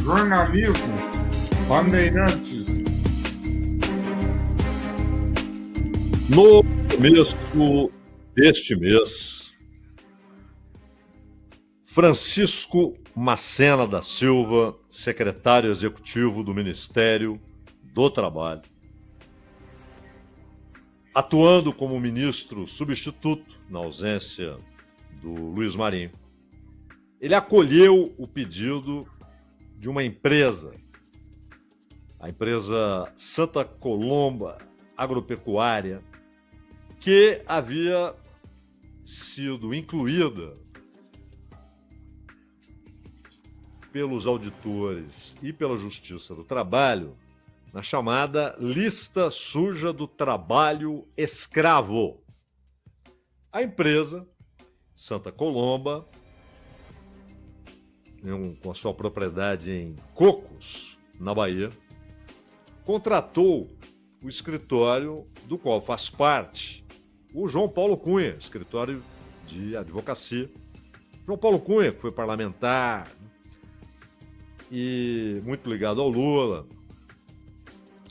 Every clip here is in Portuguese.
Jornalismo Bandeirantes. No começo deste mês, Francisco Macena da Silva, secretário executivo do Ministério do Trabalho, atuando como ministro substituto na ausência do Luiz Marinho, ele acolheu o pedido de uma empresa, a empresa Santa Colomba Agropecuária, que havia sido incluída pelos auditores e pela Justiça do Trabalho na chamada lista suja do trabalho escravo. A empresa Santa Colomba, com a sua propriedade em Cocos, na Bahia, contratou o escritório do qual faz parte o João Paulo Cunha, escritório de advocacia. João Paulo Cunha, que foi parlamentar e muito ligado ao Lula,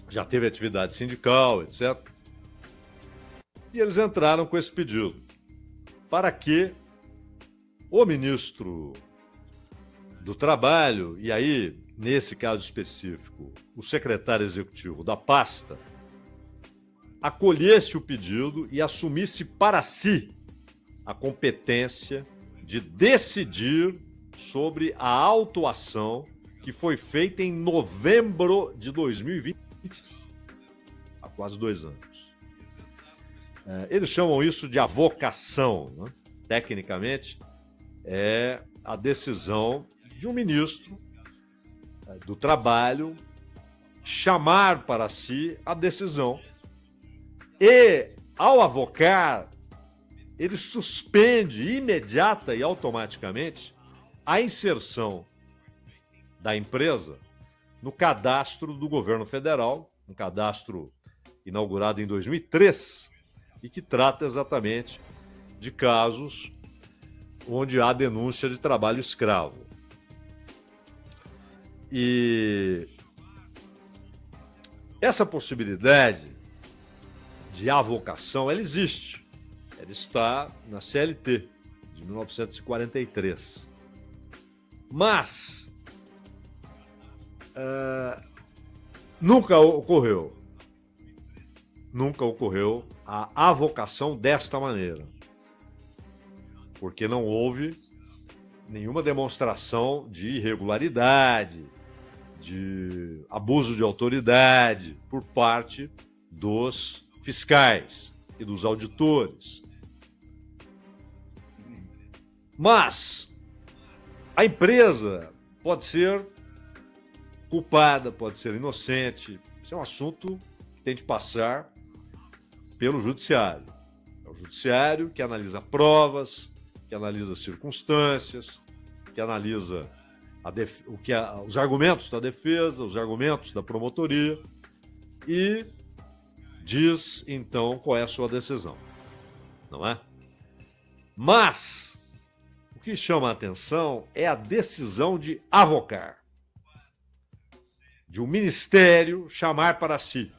já teve atividade sindical, etc. E eles entraram com esse pedido para que o ministro do Trabalho, e aí, nesse caso específico, o secretário executivo da pasta, acolhesse o pedido e assumisse para si a competência de decidir sobre a autuação que foi feita em novembro de 2020, há quase 2 anos. Eles chamam isso de avocação, né? Tecnicamente, é a decisão de um ministro do Trabalho chamar para si a decisão e, ao avocar, ele suspende imediata e automaticamente a inserção da empresa no cadastro do governo federal, um cadastro inaugurado em 2003 e que trata exatamente de casos onde há denúncia de trabalho escravo. E essa possibilidade de avocação, ela existe. Ela está na CLT de 1943. Mas nunca ocorreu a avocação desta maneira, porque não houve nenhuma demonstração de irregularidade, de abuso de autoridade por parte dos fiscais e dos auditores. Mas a empresa pode ser culpada, pode ser inocente. Isso é um assunto que tem de passar pelo judiciário. É o judiciário que analisa provas, que analisa circunstâncias, que analisa os argumentos da defesa, os argumentos da promotoria e diz, então, qual é a sua decisão. Não é? Mas o que chama a atenção é a decisão de avocar, de um ministério chamar para si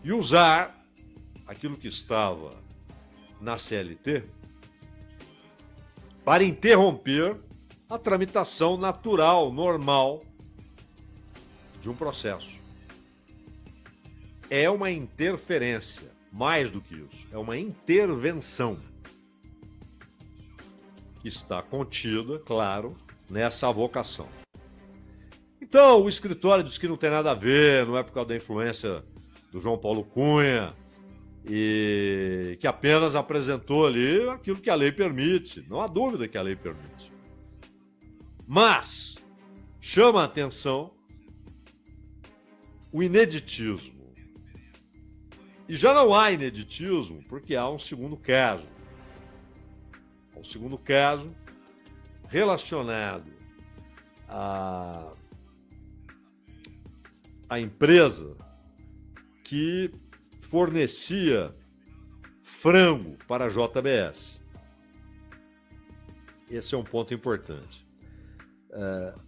e usar aquilo que estava na CLT para interromper a tramitação natural, normal de um processo. É uma interferência, mais do que isso, é uma intervenção que está contida, claro, nessa avocação. Então, o escritório diz que não tem nada a ver, não é por causa da influência do João Paulo Cunha, e que apenas apresentou ali aquilo que a lei permite. Não há dúvida que a lei permite. Mas chama a atenção o ineditismo. E já não há ineditismo porque há um segundo caso. Um segundo caso relacionado à empresa que fornecia frango para a JBS. Esse é um ponto importante.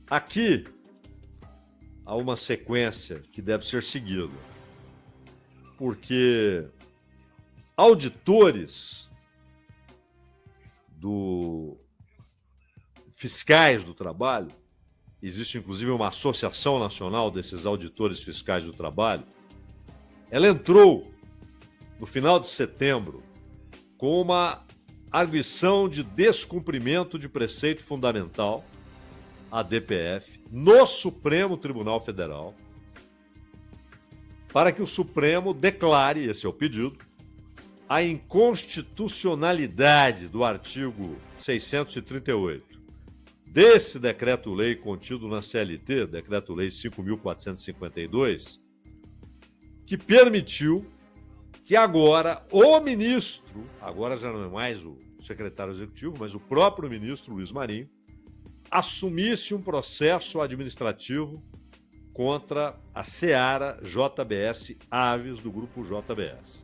Aqui há uma sequência que deve ser seguida. Porque auditores fiscais do trabalho, existe inclusive uma associação nacional desses auditores fiscais do trabalho, ela entrou no final de setembro com uma arguição de descumprimento de preceito fundamental, a DPF, no Supremo Tribunal Federal, para que o Supremo declare, esse é o pedido, a inconstitucionalidade do artigo 638 desse decreto-lei contido na CLT, decreto-lei 5.452, que permitiu que agora o ministro, agora já não é mais o secretário executivo, mas o próprio ministro Luiz Marinho, assumisse um processo administrativo contra a Seara JBS Aves, do grupo JBS.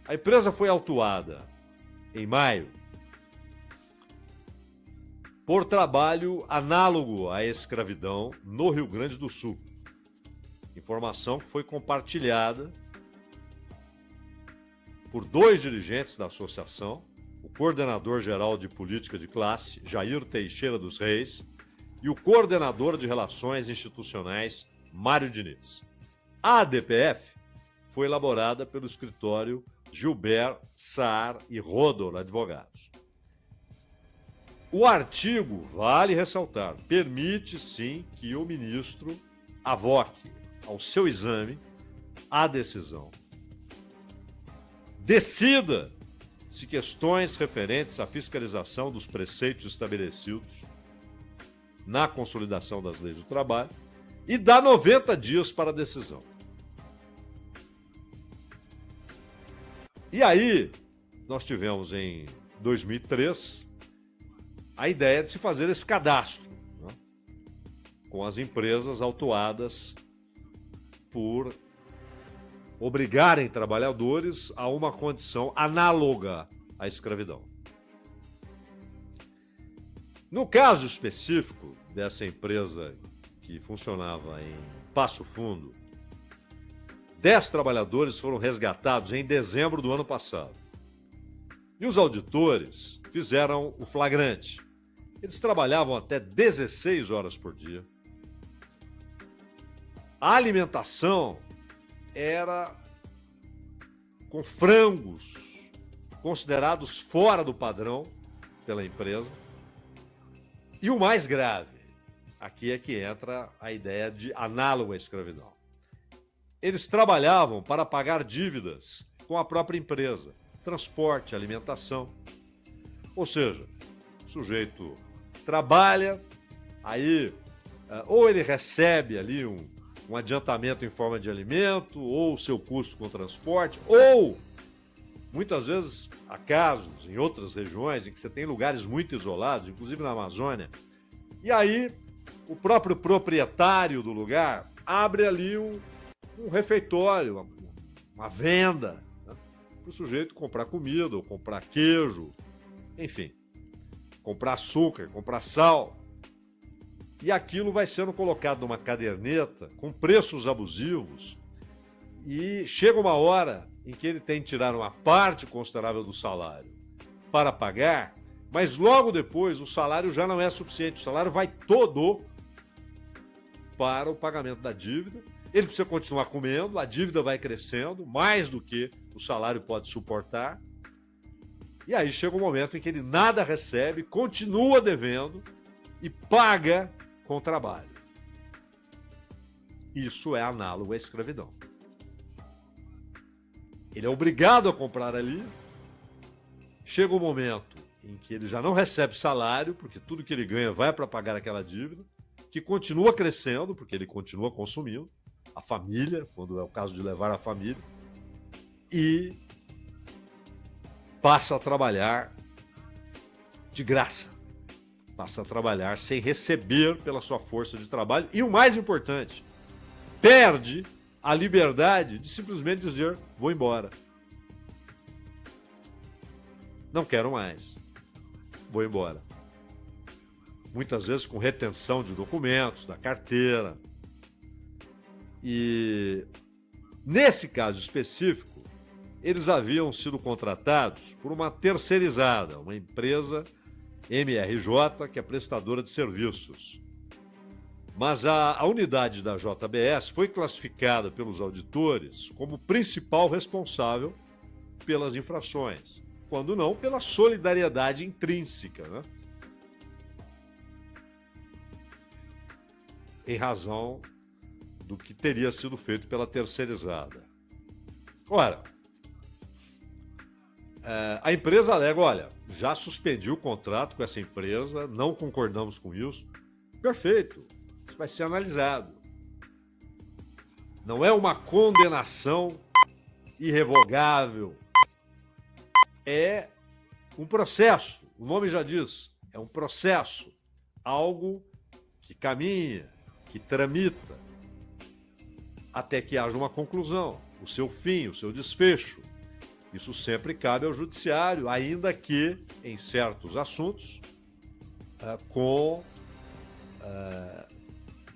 A empresa foi autuada em maio por trabalho análogo à escravidão no Rio Grande do Sul. Informação que foi compartilhada por 2 dirigentes da associação, o coordenador-geral de política de classe, Jair Teixeira dos Reis, e o coordenador de relações institucionais, Mário Diniz. A DPF foi elaborada pelo escritório Gilbert Saar e Rodor Advogados. O artigo, vale ressaltar, permite sim que o ministro avoque ao seu exame a decisão. Decida se questões referentes à fiscalização dos preceitos estabelecidos na consolidação das leis do trabalho e dá 90 dias para a decisão. E aí, nós tivemos em 2003 a ideia de se fazer esse cadastro, né, com as empresas autuadas por obrigarem trabalhadores a uma condição análoga à escravidão. No caso específico dessa empresa que funcionava em Passo Fundo, 10 trabalhadores foram resgatados em dezembro do ano passado. E os auditores fizeram o flagrante. Eles trabalhavam até 16 horas por dia. A alimentação era com frangos considerados fora do padrão pela empresa. E o mais grave, aqui é que entra a ideia de análogo à escravidão. Eles trabalhavam para pagar dívidas com a própria empresa, transporte, alimentação. Ou seja, o sujeito trabalha, aí ou ele recebe ali um adiantamento em forma de alimento, ou o seu custo com transporte, ou muitas vezes há casos em outras regiões em que você tem lugares muito isolados, inclusive na Amazônia, e aí o próprio proprietário do lugar abre ali um refeitório, uma venda, né, para o sujeito comprar comida, ou comprar queijo, enfim, comprar açúcar, comprar sal. E aquilo vai sendo colocado numa caderneta com preços abusivos e chega uma hora em que ele tem que tirar uma parte considerável do salário para pagar, mas logo depois o salário já não é suficiente, o salário vai todo para o pagamento da dívida. Ele precisa continuar comendo, a dívida vai crescendo, mais do que o salário pode suportar. E aí chega um momento em que ele nada recebe, continua devendo e paga com trabalho. Isso é análogo à escravidão. Ele é obrigado a comprar ali, chega um momento em que ele já não recebe salário, porque tudo que ele ganha vai para pagar aquela dívida, que continua crescendo, porque ele continua consumindo, a família, quando é o caso de levar a família, e passa a trabalhar de graça. Passa a trabalhar sem receber pela sua força de trabalho. E o mais importante, perde a liberdade de simplesmente dizer, vou embora. Não quero mais. Vou embora. Muitas vezes com retenção de documentos, da carteira, E nesse caso específico, eles haviam sido contratados por uma terceirizada, uma empresa MRJ, que é prestadora de serviços. Mas a unidade da JBS foi classificada pelos auditores como principal responsável pelas infrações, quando não pela solidariedade intrínseca, né? Em razão do que teria sido feito pela terceirizada. Ora, a empresa alega, olha, já suspendi o contrato com essa empresa, não concordamos com isso. Perfeito, isso vai ser analisado. Não é uma condenação irrevogável, é um processo, o nome já diz, é um processo, algo que caminha, que tramita, até que haja uma conclusão, o seu fim, o seu desfecho. Isso sempre cabe ao judiciário, ainda que, em certos assuntos, com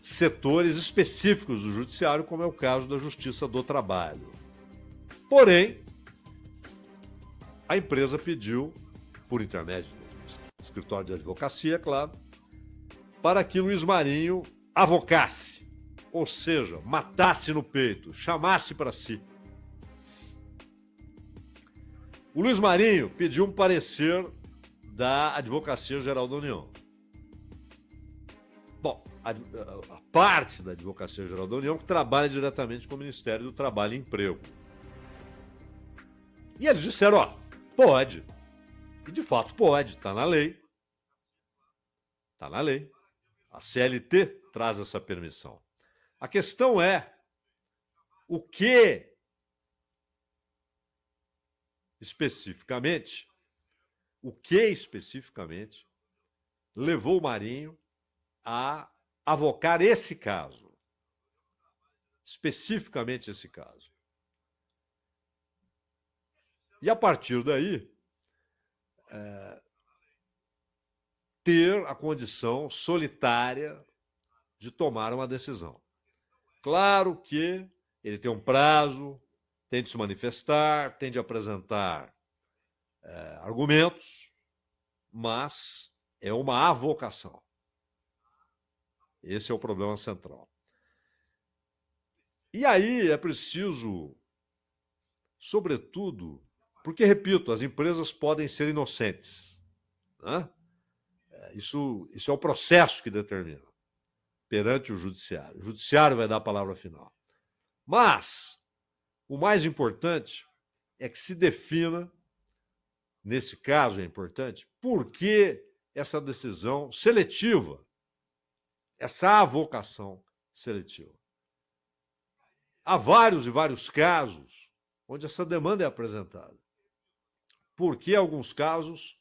setores específicos do judiciário, como é o caso da Justiça do Trabalho. Porém, a empresa pediu, por intermédio do escritório de advocacia, claro, para que Luiz Marinho avocasse, ou seja, matasse no peito, chamasse para si. O Luiz Marinho pediu um parecer da Advocacia Geral da União. Bom, a parte da Advocacia Geral da União que trabalha diretamente com o Ministério do Trabalho e Emprego. E eles disseram, ó, pode. E de fato pode, está na lei. Está na lei. A CLT traz essa permissão. A questão é o que especificamente levou o Marinho a avocar esse caso. Especificamente esse caso. E a partir daí, ter a condição solitária de tomar uma decisão. Claro que ele tem um prazo, tem de se manifestar, tem de apresentar argumentos, mas é uma avocação. Esse é o problema central. E aí é preciso, sobretudo, porque, repito, as empresas podem ser inocentes, né? Isso é o processo que determina perante o judiciário. O judiciário vai dar a palavra final. Mas o mais importante é que se defina, nesse caso é importante, por que essa decisão seletiva, essa avocação seletiva. Há vários e vários casos onde essa demanda é apresentada. Por que alguns casos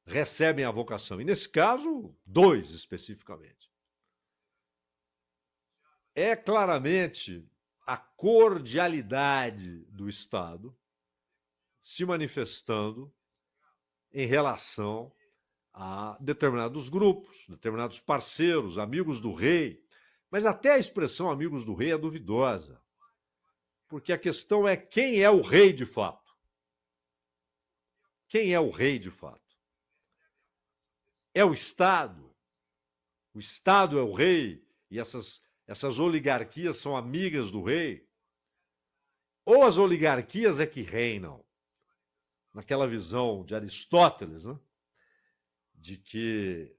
recebem a avocação? E nesse caso, 2 especificamente. É claramente a cordialidade do Estado se manifestando em relação a determinados grupos, determinados parceiros, amigos do rei. Mas até a expressão amigos do rei é duvidosa, porque a questão é quem é o rei de fato. Quem é o rei de fato? É o Estado? O Estado é o rei e essas oligarquias são amigas do rei? Ou as oligarquias é que reinam? Naquela visão de Aristóteles, né? De que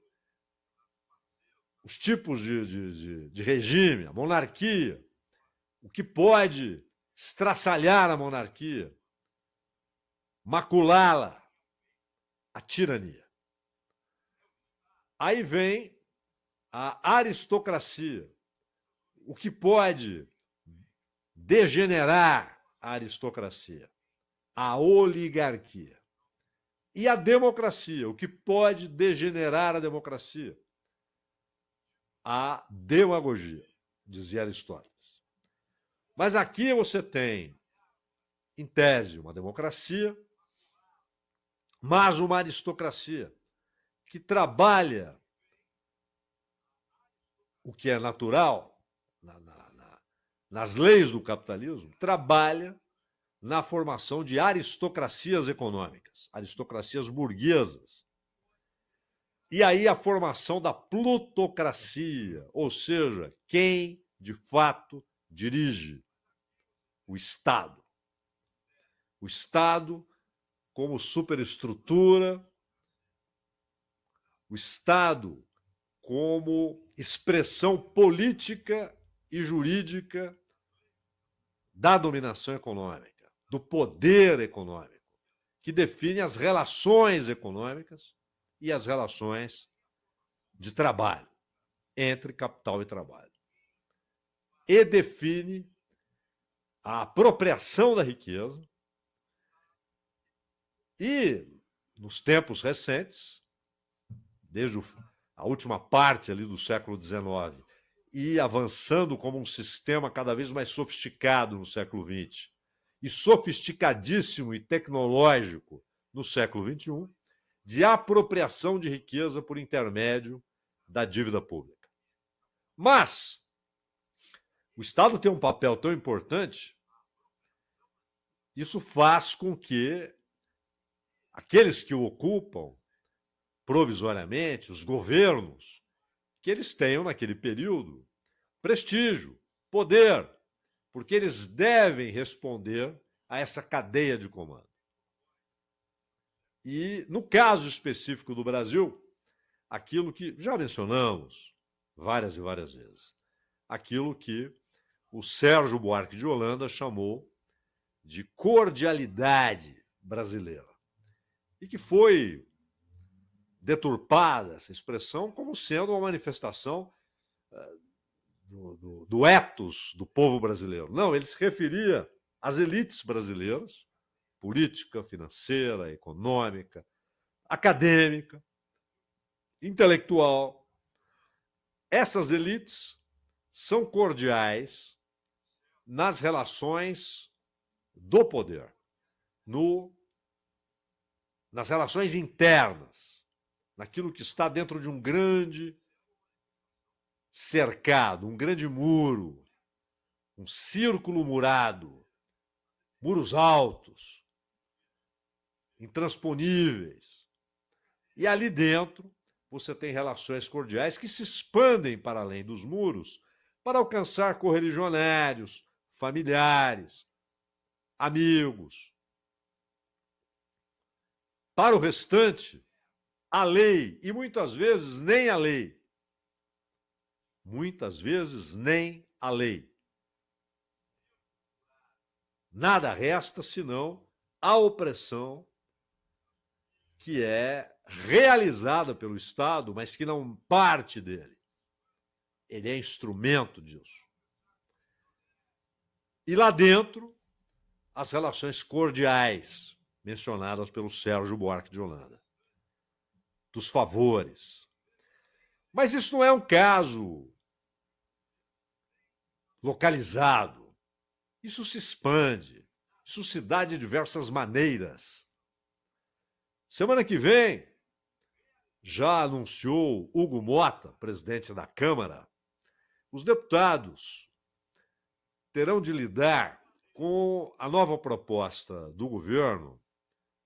os tipos de regime, a monarquia, o que pode estraçalhar a monarquia, maculá-la, a tirania. Aí vem a aristocracia, o que pode degenerar a aristocracia, a oligarquia. E a democracia, o que pode degenerar a democracia, a demagogia, dizia Aristóteles. Mas aqui você tem, em tese, uma democracia, mas uma aristocracia que trabalha o que é natural nas leis do capitalismo, trabalha na formação de aristocracias econômicas, aristocracias burguesas. E aí a formação da plutocracia, ou seja, quem de fato dirige o Estado. O Estado como superestrutura, o Estado como expressão política e jurídica da dominação econômica, do poder econômico, que define as relações econômicas e as relações de trabalho, entre capital e trabalho. E define a apropriação da riqueza e, nos tempos recentes, desde a última parte ali do século XIX e avançando como um sistema cada vez mais sofisticado no século XX e sofisticadíssimo e tecnológico no século XXI, de apropriação de riqueza por intermédio da dívida pública. Mas o Estado tem um papel tão importante, isso faz com que aqueles que o ocupam provisoriamente, os governos, que eles tenham naquele período prestígio, poder, porque eles devem responder a essa cadeia de comando. E, no caso específico do Brasil, aquilo que já mencionamos várias e várias vezes, aquilo que o Sérgio Buarque de Holanda chamou de cordialidade brasileira, e que foi deturpada essa expressão como sendo uma manifestação do ethos do povo brasileiro. Não, ele se referia às elites brasileiras, política, financeira, econômica, acadêmica, intelectual. Essas elites são cordiais nas relações do poder, nas relações internas, naquilo que está dentro de um grande cercado, um grande muro, um círculo murado, muros altos, intransponíveis. E ali dentro você tem relações cordiais que se expandem para além dos muros para alcançar correligionários, familiares, amigos. Para o restante, a lei, e muitas vezes nem a lei. Muitas vezes nem a lei. Nada resta senão a opressão que é realizada pelo Estado, mas que não parte dele. Ele é instrumento disso. E lá dentro, as relações cordiais mencionadas pelo Sérgio Buarque de Holanda. Dos favores. Mas isso não é um caso localizado. Isso se expande. Isso se dá de diversas maneiras. Semana que vem, já anunciou Hugo Mota, presidente da Câmara, os deputados terão de lidar com a nova proposta do governo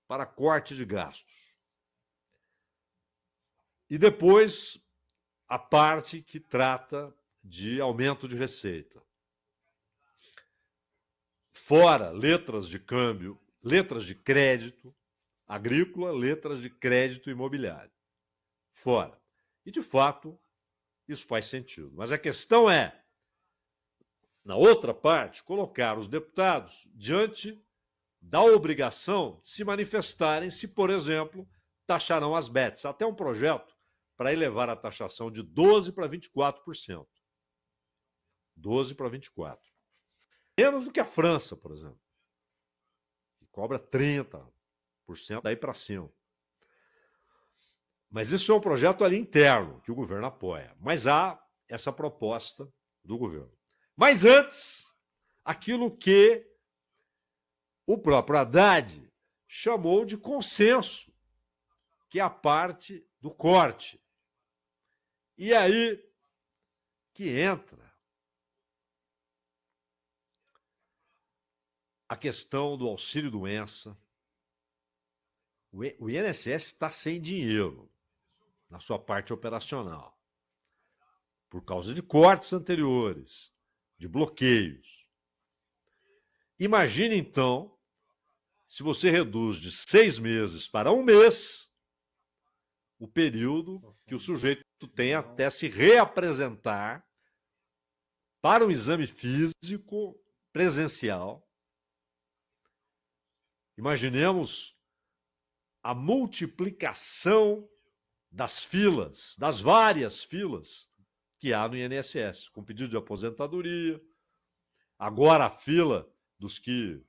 para corte de gastos. E depois, a parte que trata de aumento de receita. Fora letras de câmbio, letras de crédito agrícola, letras de crédito imobiliário. Fora. E, de fato, isso faz sentido. Mas a questão é, na outra parte, colocar os deputados diante da obrigação de se manifestarem se, por exemplo, taxarão as bets. Até um projeto para elevar a taxação de 12% para 24%. 12% para 24%. Menos do que a França, por exemplo, que cobra 30%, daí para cima. Mas isso é um projeto ali interno, que o governo apoia. Mas há essa proposta do governo. Mas antes, aquilo que o próprio Haddad chamou de consenso, que é a parte do corte. E aí que entra a questão do auxílio-doença. O INSS está sem dinheiro na sua parte operacional, por causa de cortes anteriores, de bloqueios. Imagine, então, se você reduz de 6 meses para 1 mês o período que o sujeito tem até se reapresentar para um exame físico presencial. Imaginemos a multiplicação das filas, das várias filas que há no INSS, com pedido de aposentadoria, agora a fila dos que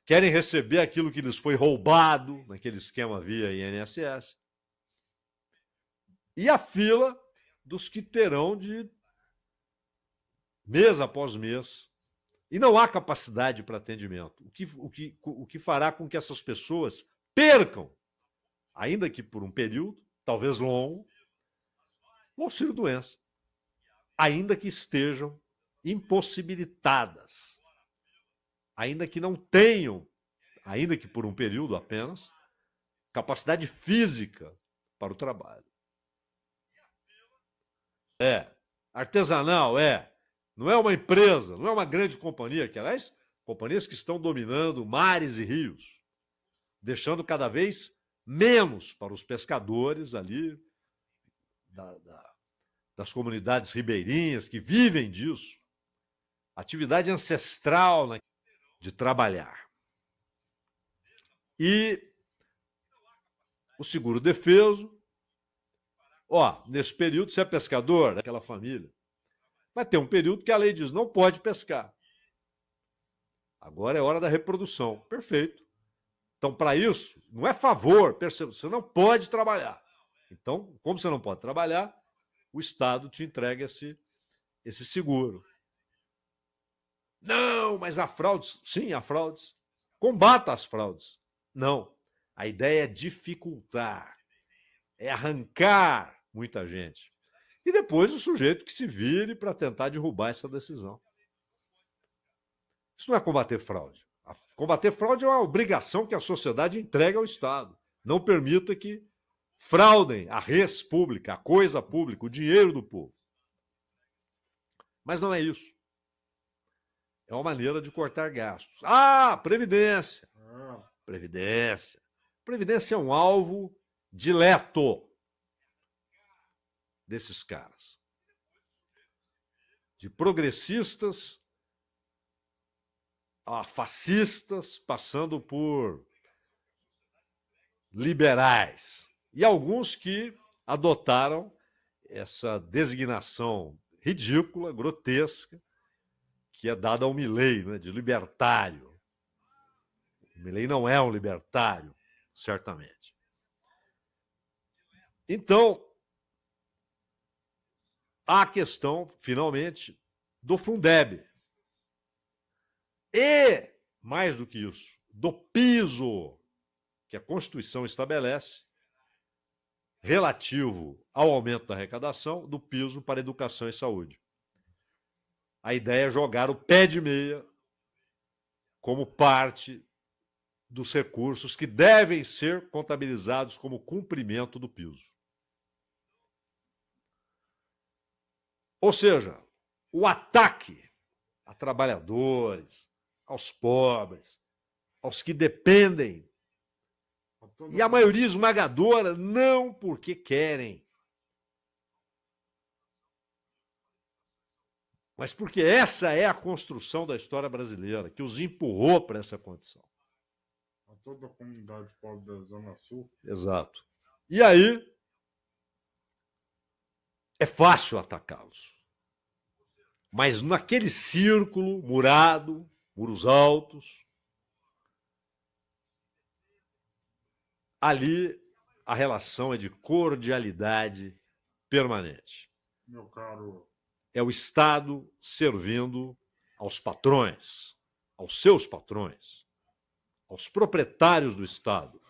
querem receber aquilo que lhes foi roubado naquele esquema via INSS, e a fila dos que terão de mês após mês, e não há capacidade para atendimento, o que fará com que essas pessoas percam, ainda que por um período, talvez longo, o auxílio-doença, ainda que estejam impossibilitadas, ainda que não tenham, ainda que por um período apenas, capacidade física para o trabalho. Artesanal, não é uma empresa, não é uma grande companhia, que, aliás, companhias que estão dominando mares e rios, deixando cada vez menos para os pescadores ali, das comunidades ribeirinhas que vivem disso. Atividade ancestral de trabalhar. E o seguro-defeso, nesse período, se é pescador daquela família, vai ter um período que a lei diz, não pode pescar. Agora é hora da reprodução. Perfeito. Então, para isso, não é favor, perceba, você não pode trabalhar. Então, como você não pode trabalhar, o Estado te entrega esse seguro. Não, mas há fraudes. Sim, há fraudes. Combata as fraudes. Não. A ideia é dificultar, é arrancar muita gente. E depois o sujeito que se vire para tentar derrubar essa decisão. Isso não é combater fraude. Combater fraude é uma obrigação que a sociedade entrega ao Estado. Não permita que fraudem a res pública, a coisa pública, o dinheiro do povo. Mas não é isso. É uma maneira de cortar gastos. Previdência. Previdência. Previdência é um alvo dileto desses caras. De progressistas a fascistas, passando por liberais. E alguns que adotaram essa designação ridícula, grotesca, que é dada ao Milei, né, de libertário. O Milei não é um libertário, certamente. Então, há a questão, finalmente, do Fundeb. E, mais do que isso, do piso que a Constituição estabelece relativo ao aumento da arrecadação do piso para educação e saúde. A ideia é jogar o pé de meia como parte dos recursos que devem ser contabilizados como cumprimento do piso. Ou seja, o ataque a trabalhadores, aos pobres, aos que dependem, e a maioria esmagadora não porque querem, mas porque essa é a construção da história brasileira, que os empurrou para essa condição. A toda a comunidade pobre da Zona Sul. Exato. E aí, é fácil atacá-los. Mas naquele círculo murado, muros altos, ali a relação é de cordialidade permanente. Meu caro. É o Estado servindo aos patrões, aos seus patrões, aos proprietários do Estado.